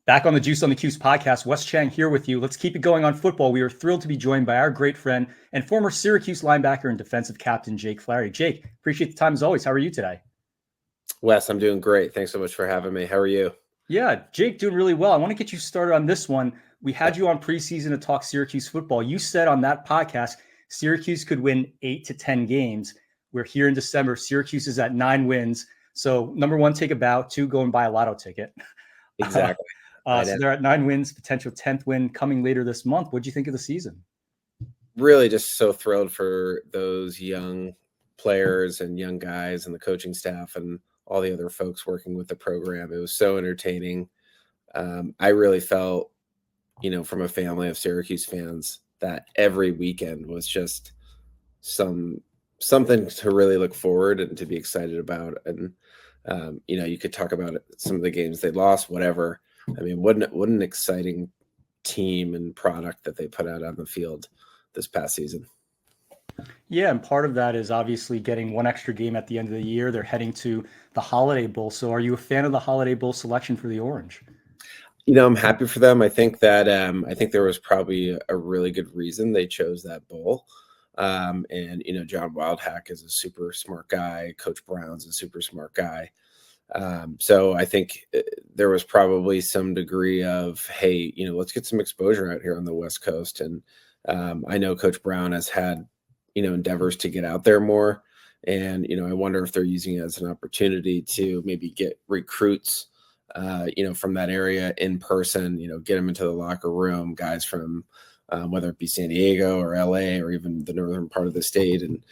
Back on the Juice on the Cuse podcast, Wes Cheng here with you. Let's keep it going on football. We are thrilled to be joined by our great friend and former Syracuse linebacker and defensive captain, Jake Flaherty. Jake, appreciate the time as always. How are you today? Wes, I'm doing great. Thanks so much for having me. How are you? Yeah, Jake, doing really well. I want to get you started on this one. We had you on preseason to talk Syracuse football. You said on that podcast, Syracuse could win 8 to 10 games. We're here in December. Syracuse is at 9 wins. So number one, take a bow. 2, go and buy a lotto ticket. Exactly. So they're at 9 wins, potential 10th win coming later this month. What do you think of the season? Really just so thrilled for those young players and young guys and the coaching staff and all the other folks working with the program. It was so entertaining. I really felt, from a family of Syracuse fans that every weekend was just something to really look forward and to be excited about. And, you could talk about some of the games they lost, whatever. I mean, what an exciting team and product that they put out on the field this past season. Yeah, and part of that is obviously getting one extra game at the end of the year. They're heading to the Holiday Bowl. So are you a fan of the Holiday Bowl selection for the Orange? I'm happy for them. I think that there was probably a really good reason they chose that bowl. And John Wildhack is a super smart guy. Coach Brown's a super smart guy. So I think there was probably some degree of, hey, let's get some exposure out here on the West Coast. And I know Coach Brown has had, endeavors to get out there more. And, I wonder if they're using it as an opportunity to maybe get recruits, from that area in person, get them into the locker room, guys from whether it be San Diego or LA or even the northern part of the state, and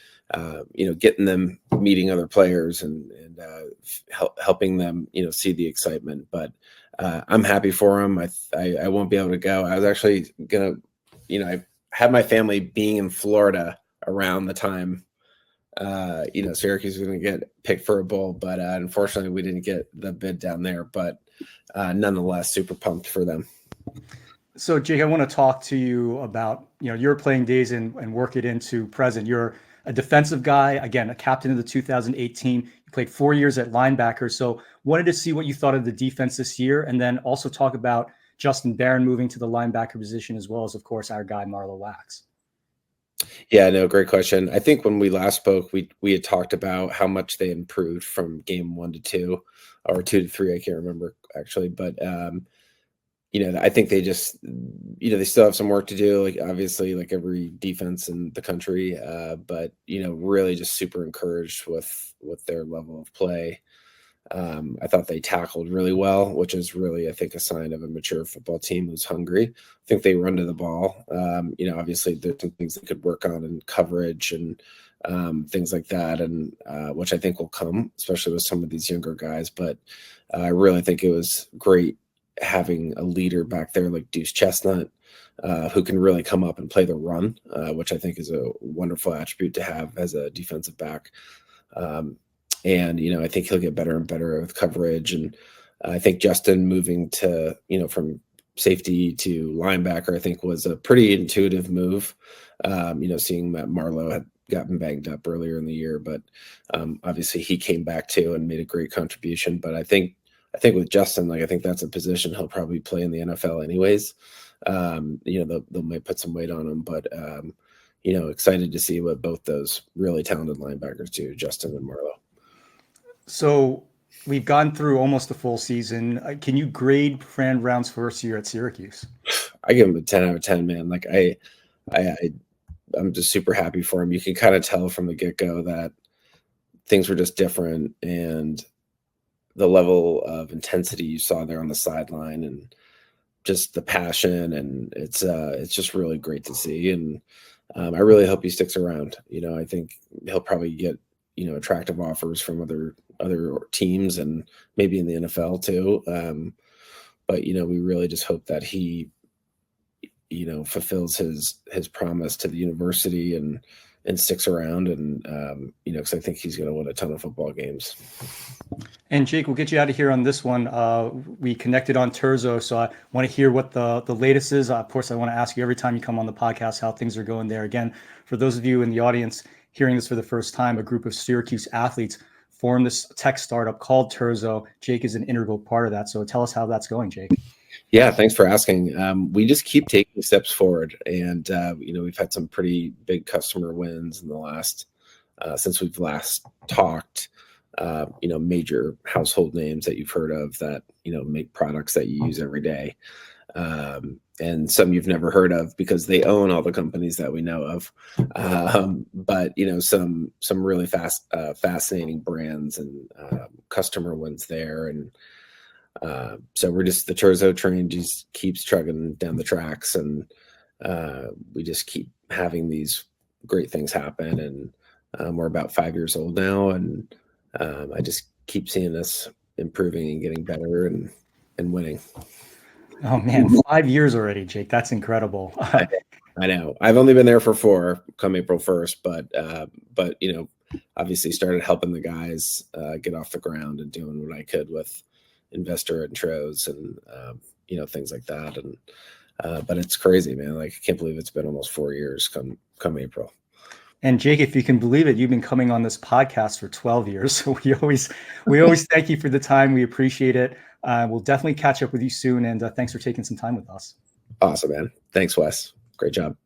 getting them meeting other players and helping them see the excitement. But I'm happy for them. I won't be able to go. I was actually gonna I had my family being in Florida around the time Syracuse was going to get picked for a bowl, but unfortunately we didn't get the bid down there. But nonetheless, super pumped for them. So, Jake, I want to talk to you about, your playing days and work it into present. You're a defensive guy, again, a captain of the 2018. You played 4 years at linebacker. So wanted to see what you thought of the defense this year, and then also talk about Justin Barron moving to the linebacker position, as well as, of course, our guy, Marlo Wax. Yeah, no, great question. I think when we last spoke, we had talked about how much they improved from game 1 to 2 or 2 to 3. I can't remember actually, but I think they just, they still have some work to do, like obviously like every defense in the country, but, really just super encouraged with their level of play. I thought they tackled really well, which is really, I think, a sign of a mature football team who's hungry. I think they run to the ball. Obviously there's some things they could work on in coverage and things like that, and which I think will come, especially with some of these younger guys. But I really think it was great having a leader back there like Deuce Chestnut, who can really come up and play the run, which I think is a wonderful attribute to have as a defensive back. And, I think he'll get better and better with coverage. And I think Justin moving to, from safety to linebacker, I think was a pretty intuitive move. Seeing that Marlo had gotten banged up earlier in the year, but obviously he came back too and made a great contribution. But I think with Justin, I think that's a position he'll probably play in the NFL anyways. They might put some weight on him, but excited to see what both those really talented linebackers do, Justin and Marlo. So we've gone through almost the full season. Can you grade Fran Brown's first year at Syracuse? I give him a 10 out of 10, man. Like I'm just super happy for him. You can kind of tell from the get-go that things were just different, and the level of intensity you saw there on the sideline and just the passion, and it's just really great to see. And I really hope he sticks around. I think he'll probably get, attractive offers from other teams and maybe in the NFL too. But, we really just hope that he, fulfills his promise to the university and sticks around, and because I think he's going to win a ton of football games. And Jake, we'll get you out of here on this one. We connected on Terzo, so I want to hear what the latest is. Of course, I want to ask you every time you come on the podcast how things are going there. Again, for those of you in the audience hearing this for the first time, a group of Syracuse athletes formed this tech startup called Terzo. Jake is an integral part of that. So tell us how that's going, Jake. Yeah, thanks for asking. We just keep taking steps forward, and we've had some pretty big customer wins in the last since we've last talked. Major household names that you've heard of that make products that you use every day, and some you've never heard of because they own all the companies that we know of. But some really fascinating brands and customer wins there, and so we're just the Chorizo train just keeps chugging down the tracks, and we just keep having these great things happen. And we're about 5 years old now, and I just keep seeing us improving and getting better and winning. Oh man, 5 years already, Jake. That's incredible. I know. I've only been there for 4 come April 1st, but obviously started helping the guys get off the ground and doing what I could with investor intros and things like that. And but it's crazy, man. Like I can't believe it's been almost 4 years come April. And Jake, if you can believe it, you've been coming on this podcast for 12 years. So we always thank you for the time. We appreciate it. We'll definitely catch up with you soon. And thanks for taking some time with us. Awesome, man. Thanks, Wes. Great job.